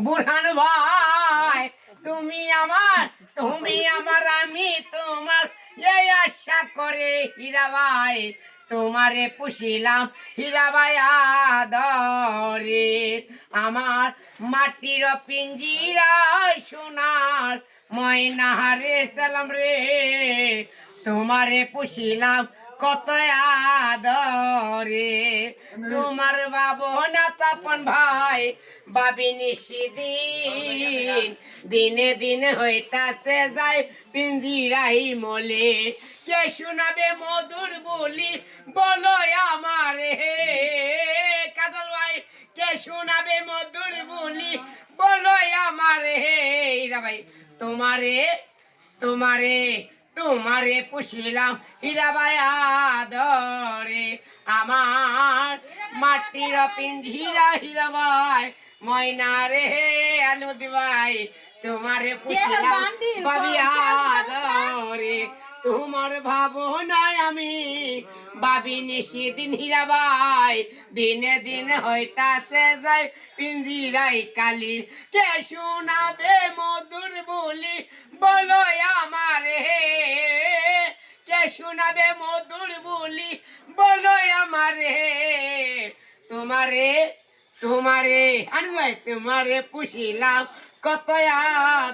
বুরহান ভাই তুমি আমার আমি তোমার এই আশা করে হীরা ভাই তোমারে পুষিলাম হীরা ভাই আদরে আমার মাটির পিঞ্জিরায় সোনার ময়না রে সালাম রে তোমারে পুষিলাম কত আদরে তোমার বাবনা তপন ভাই বাবিনী সেদিন দিনে দিনে হইতাছে যায় পিঞ্জিরাই মলে কে শোনাবে মধুর বলি বলো আমারে কাজল ভাই কে শোনাবে মধুর বলি বলো আমারে হীরা ভাই তোমারে তোমারে তোমারে পুষিলাম হীরা ভাই আদরে আমার মাটির পিঞ্জিরা হীরা ভাই ময়না রে আলুদি ভাই তোমারে পুষিলাম বাবি আদরে তোমার ভাবনায় আমি বাবিনী সেদিন হীরা ভাই দিনে দিনে হইতাছে যাই পিঞ্জিরাই কালি কে শোনাবে মধুর বলি বলো আমারে কে শোনাবে মধুর বলি বলো আমারে তোমারে তোমারে আনু ভাই তোমারে পুষিলাম কত